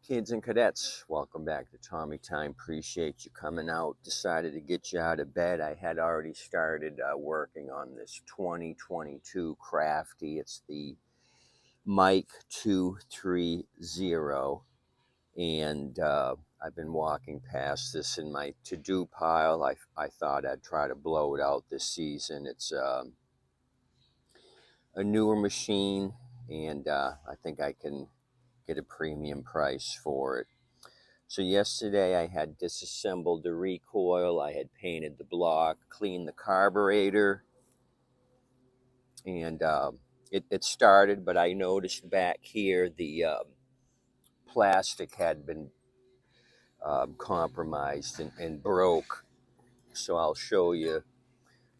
Kids and cadets, welcome back to Tommy Time. Appreciate you coming out. Decided to get you out of bed. I had already started working on this 2022 Crafty. It's the M230, and I've been walking past this in my to-do pile. I thought I'd try to blow it out this season. It's a newer machine, and I think I can get a premium price for it. So yesterday I had disassembled the recoil, I had painted the block, cleaned the carburetor, and it started, but I noticed back here the plastic had been compromised and broke. So I'll show you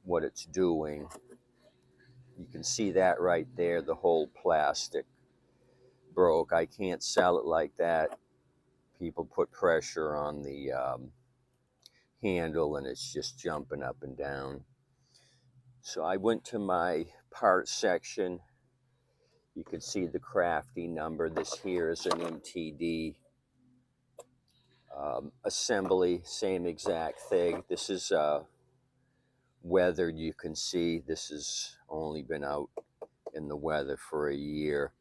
what it's doing. You can see that right there, the whole plastic broke. I can't sell it like that. People put pressure on the handle and it's just jumping up and down. So I went to my parts section. You can see the Crafty number. This here is an MTD assembly, same exact thing. This is weathered. You can see this has only been out in the weather for a year.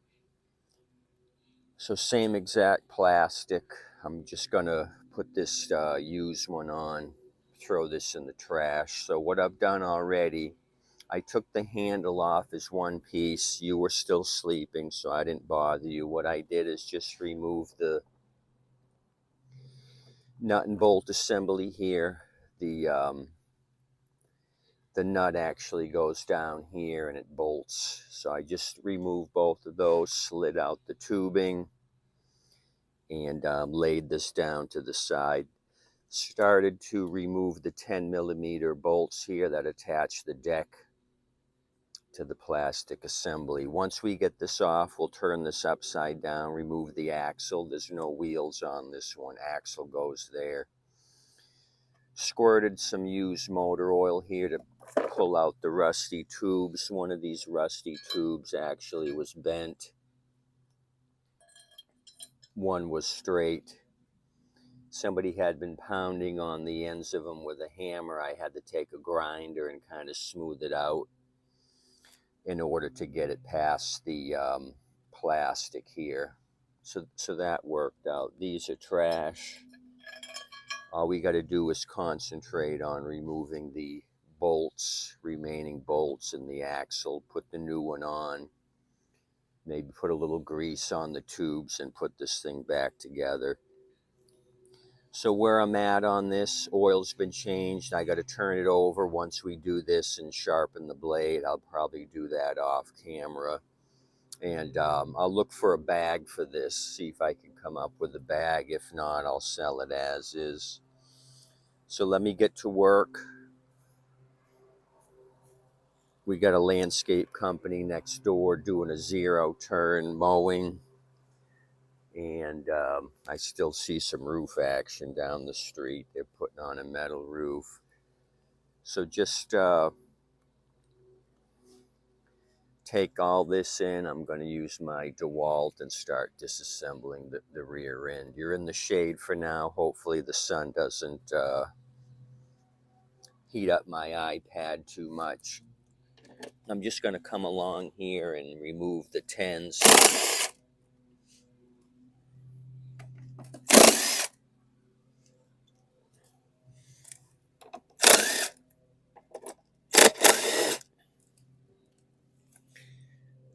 So same exact plastic. I'm just gonna put this used one on, throw this in the trash. So what I've done already, I took the handle off as one piece. You were still sleeping, so I didn't bother you. What I did is just remove the nut and bolt assembly here. The nut actually goes down here and it bolts. So I just removed both of those, slid out the tubing, and laid this down to the side. Started to remove the 10mm bolts here that attach the deck to the plastic assembly. Once we get this off, we'll turn this upside down, remove the axle. There's no wheels on this one. Axle goes there. Squirted some used motor oil here to pull out the rusty tubes. One of these rusty tubes actually was bent. One was straight. Somebody had been pounding on the ends of them with a hammer. I had to take a grinder and kind of smooth it out in order to get it past the plastic here. So that worked out. These are trash. All we got to do is concentrate on removing the bolts, remaining bolts in the axle, put the new one on, maybe put a little grease on the tubes and put this thing back together. So where I'm at on this, oil's been changed. I got to turn it over once we do this and sharpen the blade. I'll probably do that off camera. And I'll look for a bag for this, see if I can come up with a bag. If not, I'll sell it as is. So let me get to work. We got a landscape company next door doing a zero-turn mowing. And I still see some roof action down the street. They're putting on a metal roof. So just take all this in. I'm going to use my DeWalt and start disassembling the rear end. You're in the shade for now. Hopefully the sun doesn't heat up my iPad too much. I'm just going to come along here and remove the 10s.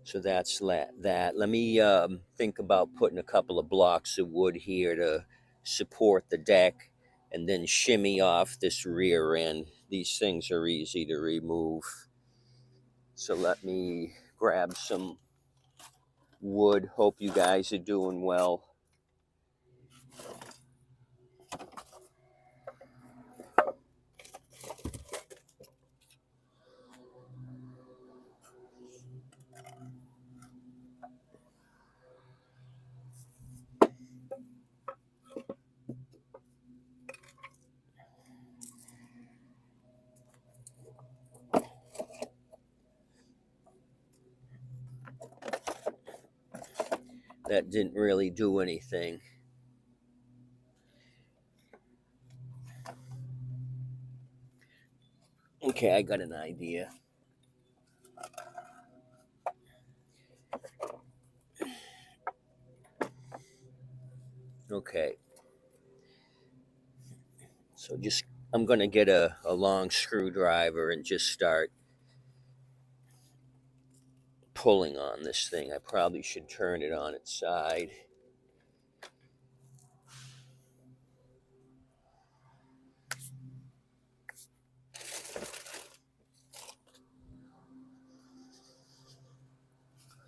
So that's that. Let me think about putting a couple of blocks of wood here to support the deck and then shimmy off this rear end. These things are easy to remove. So let me grab some wood. Hope you guys are doing well. That didn't really do anything. Okay, I got an idea. Okay. So I'm going to get a long screwdriver and just start pulling on this thing. I probably should turn it on its side.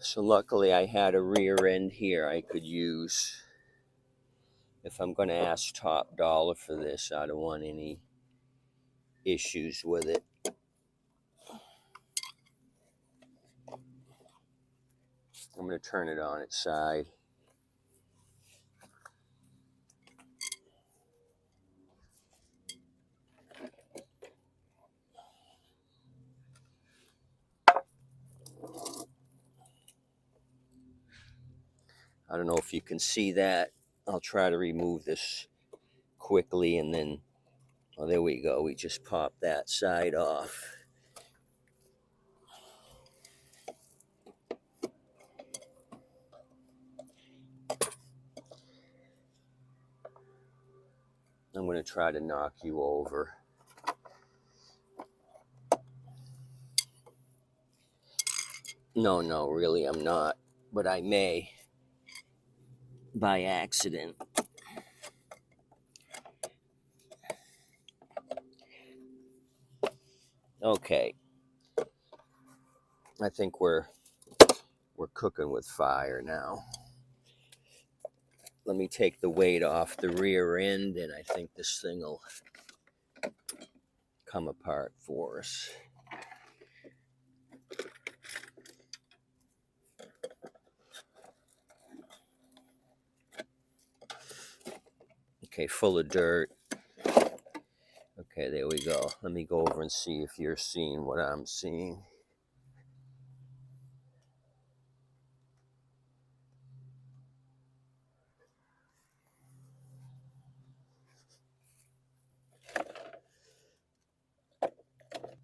So luckily I had a rear end here I could use. If I'm going to ask top dollar for this, I don't want any issues with it. I'm going to turn it on its side. I don't know if you can see that. I'll try to remove this quickly and then, oh, there we go. We just popped that side off. I'm going to try to knock you over. No, really, I'm not. But I may by accident. Okay. I think we're cooking with fire now. Let me take the weight off the rear end, and I think this thing will come apart for us. Okay, full of dirt. Okay, there we go. Let me go over and see if you're seeing what I'm seeing.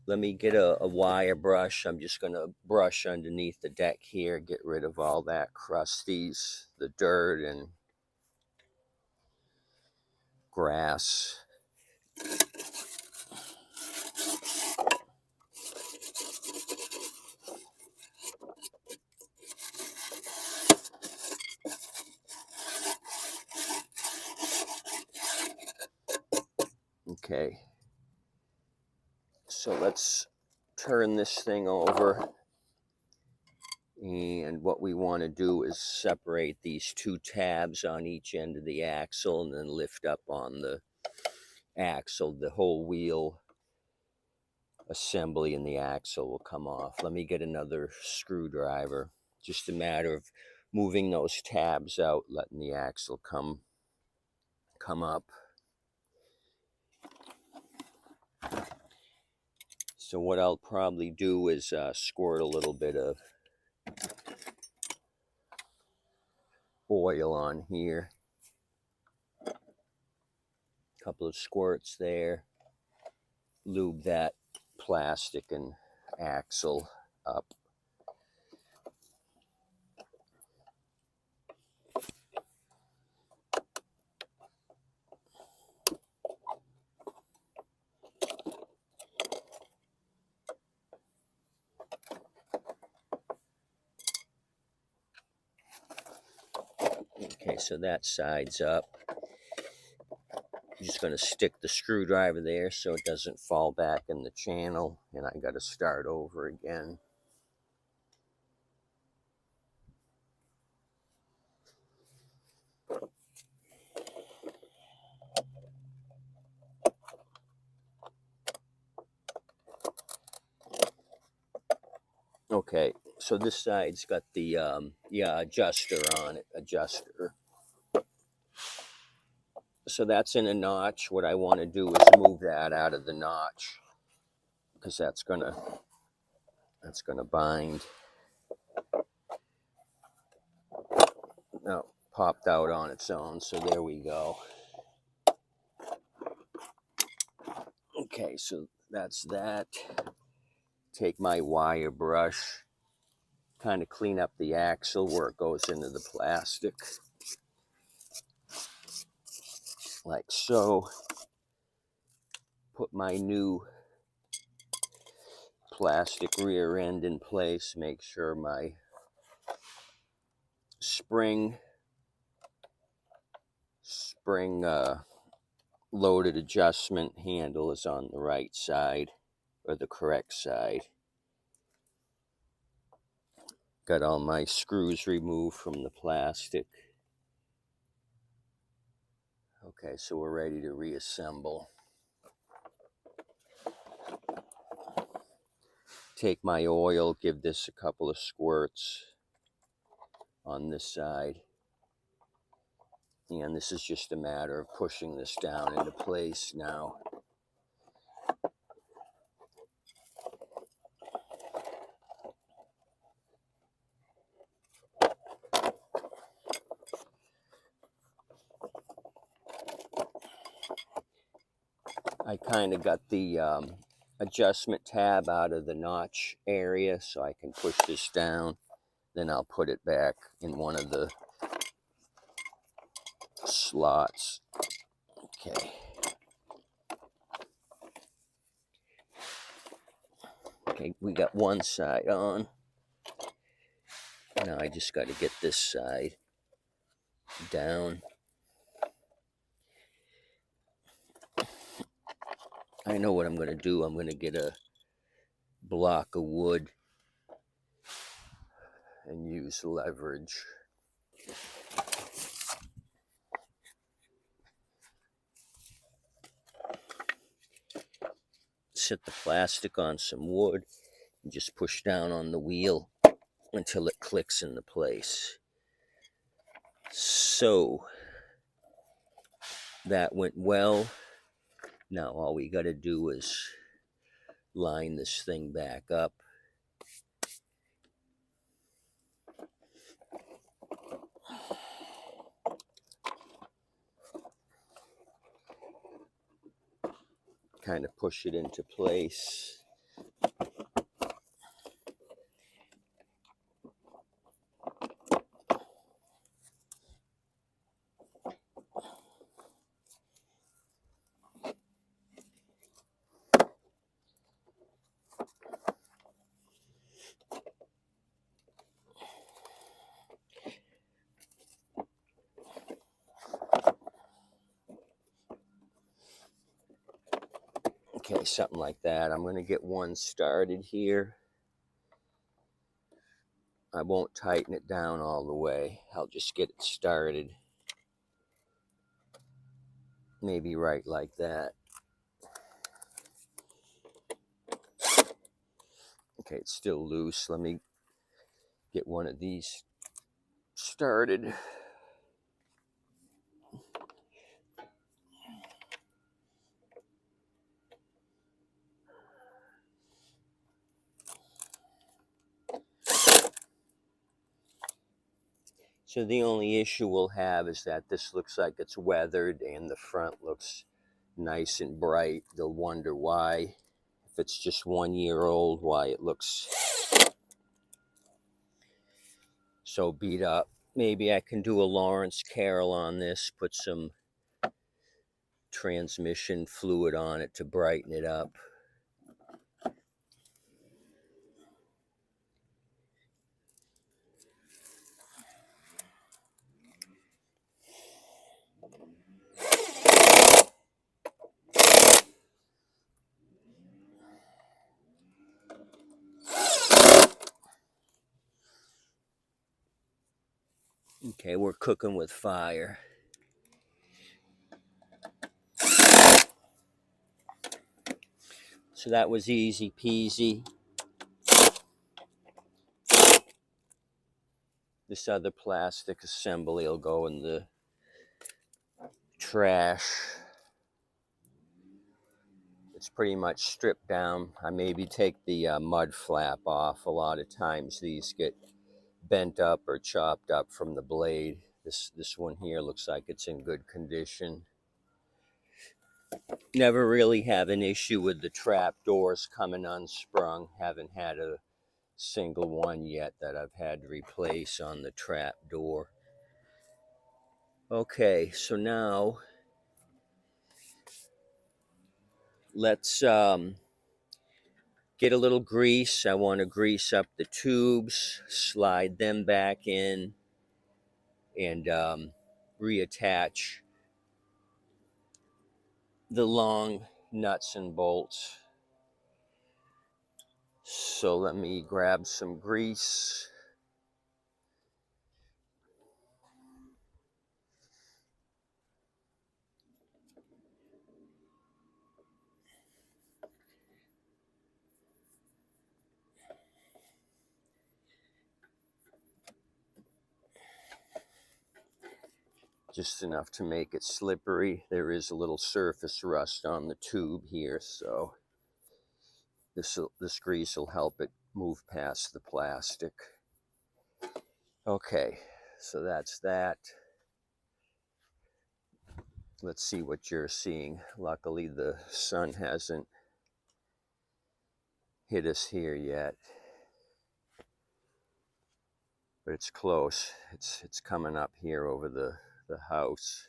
Let me get a wire brush. I'm just going to brush underneath the deck here, get rid of all that crusties, the dirt and grass. Okay. So let's turn this thing over. And what we want to do is separate these two tabs on each end of the axle and then lift up on the axle. The whole wheel assembly in the axle will come off. Let me get another screwdriver. Just a matter of moving those tabs out, letting the axle come up. So what I'll probably do is squirt a little bit of oil on here. A couple of squirts there. Lube that plastic and axle up. Okay, so that side's up. I'm just going to stick the screwdriver there so it doesn't fall back in the channel, and I got to start over again. Okay, so this side's got the adjuster on it, adjuster. So that's in a notch. What I want to do is move that out of the notch because that's gonna bind. No, popped out on its own. So there we go. Okay, so That's that. Take my wire brush, kind of clean up the axle where it goes into the plastic, like so. Put my new plastic rear end in place. Make sure my spring loaded adjustment handle is on the right side, or the correct side. Got all my screws removed from the plastic. Okay, so we're ready to reassemble. Take my oil, give this a couple of squirts on this side. And this is just a matter of pushing this down into place now. I kind of got the adjustment tab out of the notch area so I can push this down. Then I'll put it back in one of the slots. Okay. Okay, we got one side on. Now I just got to get this side down. I know what I'm going to do. I'm going to get a block of wood and use leverage. Set the plastic on some wood and just push down on the wheel until it clicks into place. So that went well. Now all we got to do is line this thing back up. Kind of push it into place. Okay, something like that. I'm going to get one started here. I won't tighten it down all the way. I'll just get it started. Maybe right like that. Okay, it's still loose. Let me get one of these started. So the only issue we'll have is that this looks like it's weathered and the front looks nice and bright. They'll wonder why, if it's just 1 year old, why it looks so beat up. Maybe I can do a Lawrence Carroll on this, put some transmission fluid on it to brighten it up. Okay, we're cooking with fire. So that was easy peasy. This other plastic assembly will go in the trash. It's pretty much stripped down. I maybe take the mud flap off. A lot of times these get bent up or chopped up from the blade. This one here looks like it's in good condition. Never really have an issue with the trap doors coming unsprung. Haven't had a single one yet that I've had to replace on the trap door. Okay, so now let's get a little grease. I want to grease up the tubes, slide them back in, and reattach the long nuts and bolts. So let me grab some grease. Just enough to make it slippery. There is a little surface rust on the tube here, so this grease will help it move past the plastic. Okay, so that's that. Let's see what you're seeing. Luckily, the sun hasn't hit us here yet, but it's close. It's coming up here over the house.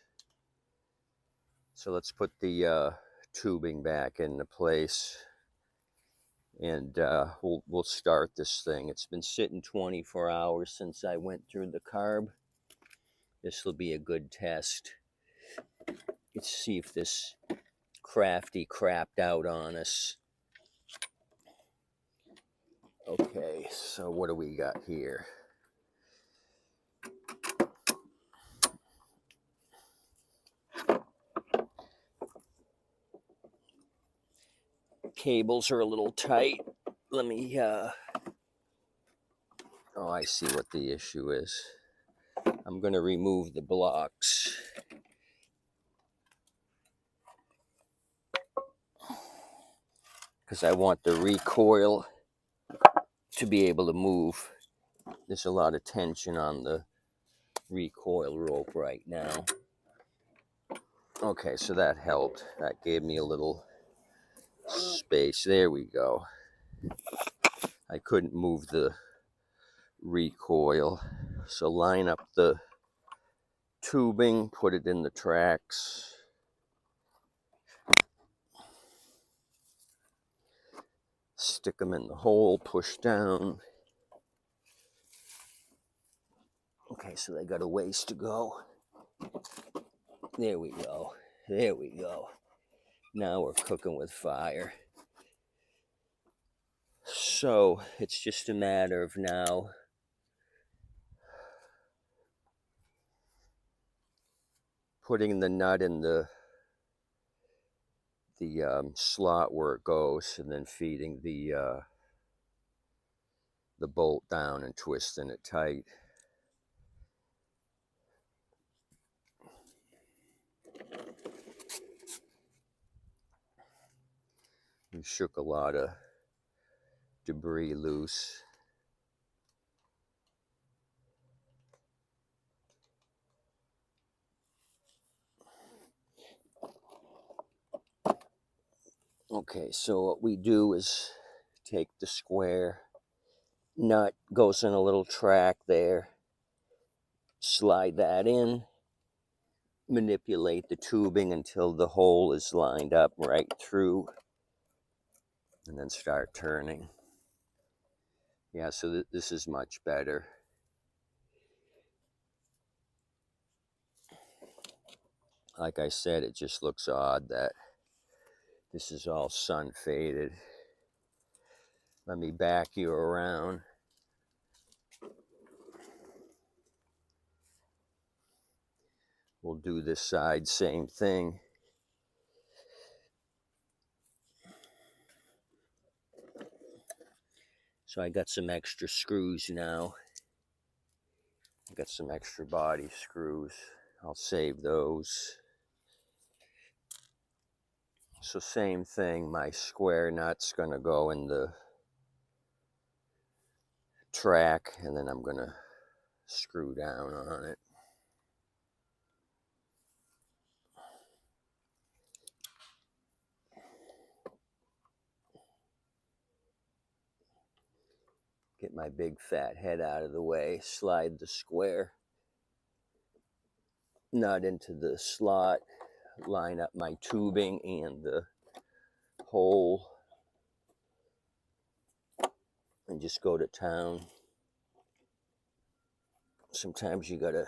So let's put the tubing back into place, and we'll start this thing. It's been sitting 24 hours since I went through the carb. This will be a good test. Let's see if this crafty crapped out on us. Okay, so what do we got here? Cables are a little tight. Let me, oh, I see what the issue is. I'm going to remove the blocks. Because I want the recoil to be able to move. There's a lot of tension on the recoil rope right now. Okay, so that helped. That gave me a little space. There we go. I couldn't move the recoil. So line up the tubing, put it in the tracks. Stick them in the hole, push down. Okay, so they got a ways to go. There we go. There we go. Now we're cooking with fire. So it's just a matter of now putting the nut in the slot where it goes, and then feeding the bolt down and twisting it tight. We shook a lot of debris loose. Okay, so what we do is take the square nut, goes in a little track there, slide that in, manipulate the tubing until the hole is lined up right through, and then start turning. Yeah, so this is much better. Like I said, it just looks odd that this is all sun faded. Let me back you around. We'll do this side, same thing. So I got some extra screws now. I got some extra body screws. I'll save those. So same thing, my square nut's gonna go in the track, and then I'm gonna screw down on it. Get my big fat head out of the way, slide the square nut into the slot, line up my tubing and the hole, and just go to town. Sometimes you gotta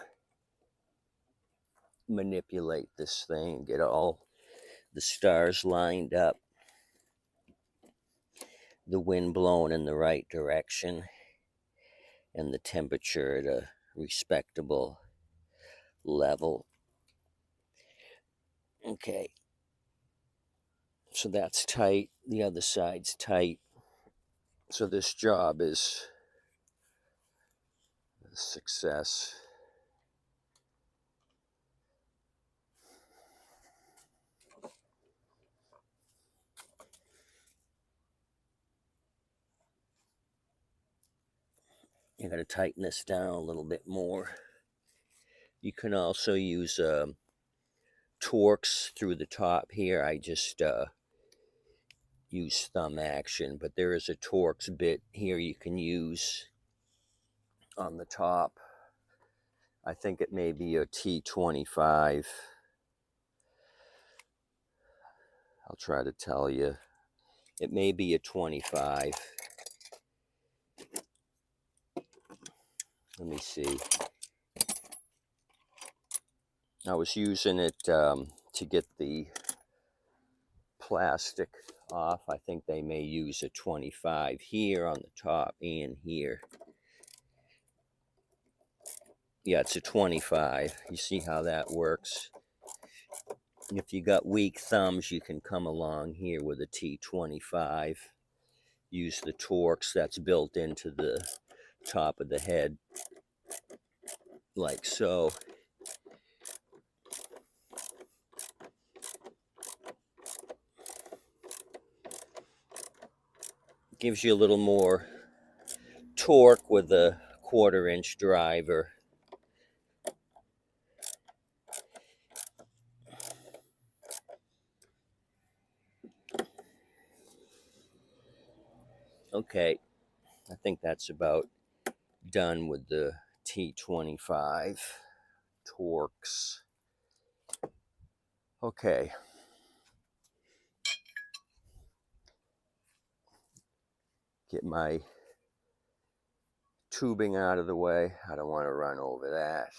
manipulate this thing, get all the stars lined up, the wind blowing in the right direction, and the temperature at a respectable level. Okay, so that's tight, the other side's tight. So this job is a success. You gotta tighten this down a little bit more. You can also use Torx through the top here. I just use thumb action, but there is a Torx bit here you can use on the top. I think it may be a T25. I'll try to tell you. It may be a 25. Let me see. I was using it to get the plastic off. I think they may use a 25 here on the top and here. Yeah, it's a 25. You see how that works? If you got weak thumbs, you can come along here with a T25. Use the Torx that's built into the top of the head, like so. Gives you a little more torque with a 1/4-inch driver. Okay, I think that's about done with the T25 Torx. Okay. Get my tubing out of the way. I don't want to run over that.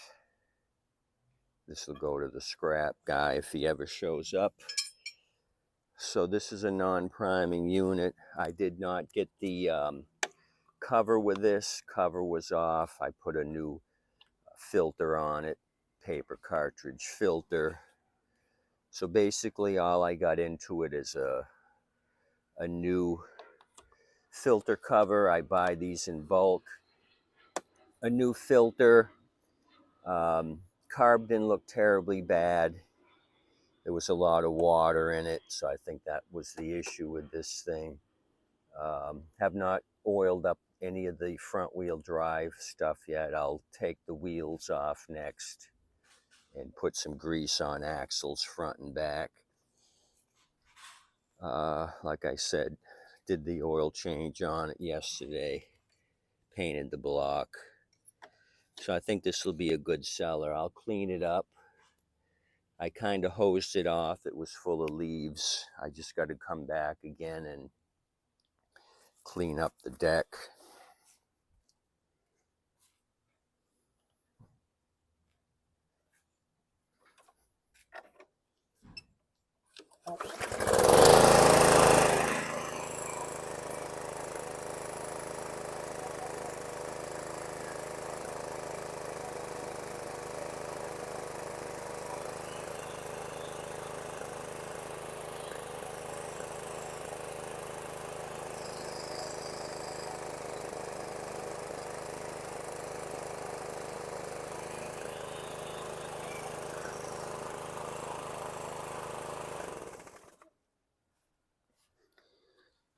This will go to the scrap guy if he ever shows up. So this is a non-priming unit. I did not get the cover with this. Cover was off. I put a new filter on it, paper cartridge filter. So basically all I got into it is a new filter cover. I buy these in bulk. A new filter. Carb didn't look terribly bad. There was a lot of water in it, so I think that was the issue with this thing. Have not oiled up any of the front wheel drive stuff yet. I'll take the wheels off next and put some grease on axles front and back. Like I said, did the oil change on it yesterday, painted the block. So I think this will be a good seller. I'll clean it up. I kind of hosed it off. It was full of leaves. I just got to come back again and clean up the deck.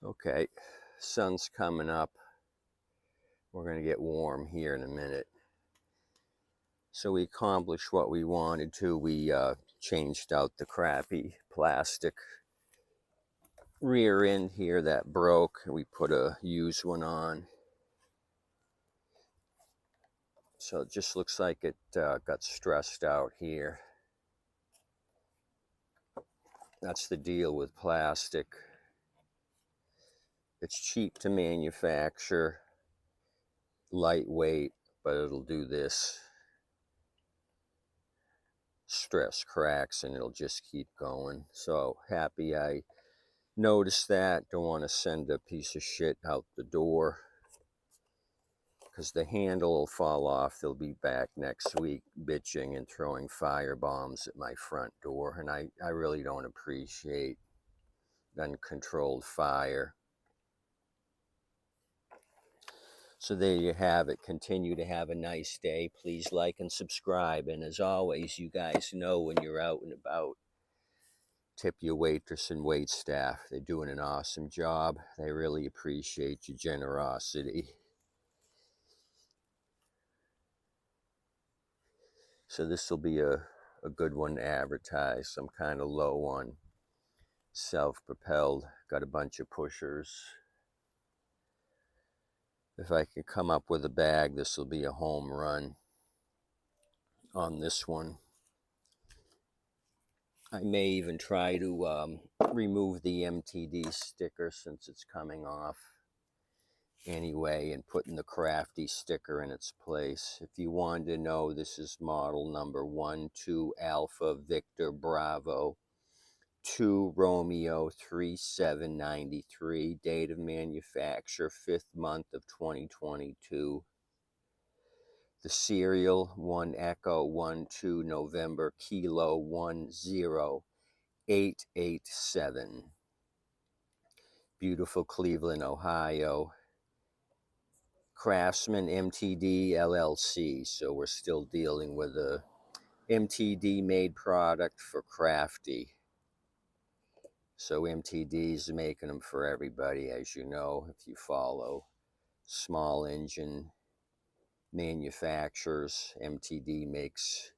Okay, sun's coming up. We're going to get warm here in a minute. So we accomplished what we wanted to. We changed out the crappy plastic rear end here that broke. We put a used one on. So it just looks like it got stressed out here. That's the deal with plastic. It's cheap to manufacture, lightweight, but it'll do this. Stress cracks and it'll just keep going. So happy I noticed that. Don't want to send a piece of shit out the door, because the handle will fall off. They'll be back next week bitching and throwing fire bombs at my front door, and I really don't appreciate uncontrolled fire. So there you have it. Continue to have a nice day. Please like and subscribe. And as always, you guys know when you're out and about, tip your waitress and wait staff. They're doing an awesome job. They really appreciate your generosity. So this will be a good one to advertise. I'm kind of low on self-propelled. Got a bunch of pushers. If I can come up with a bag, this will be a home run on this one. I may even try to remove the MTD sticker since it's coming off anyway, and putting the Crafty sticker in its place. If you wanted to know, this is model number 12 Alpha Victor Bravo 2 Romeo 3793, date of manufacture 5th month of 2022. The serial 1 Echo 12 November Kilo 10887. Beautiful Cleveland, Ohio. Craftsman M230 LLC. So we're still dealing with a MTD made product for Crafty. So MTD's making them for everybody, as you know, if you follow small engine manufacturers. MTD makes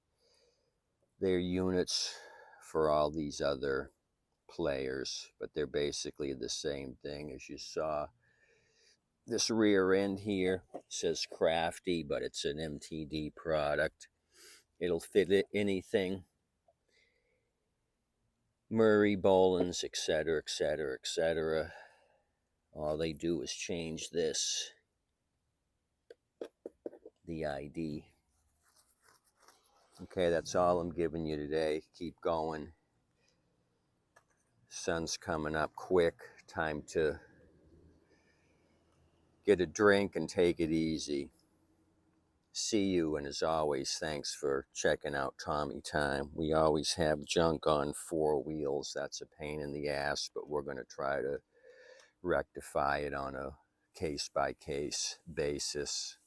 their units for all these other players, but they're basically the same thing. As you saw, this rear end here says Crafty, but it's an MTD product. It'll fit anything. Murray, Boland's, etc., etc., etc. All they do is change this, the ID. Okay, that's all I'm giving you today. Keep going. Sun's coming up quick. Time to get a drink and take it easy. See you, and as always, thanks for checking out Tommy Time. We always have junk on 4 wheels. That's a pain in the ass, but we're going to try to rectify it on a case-by-case basis.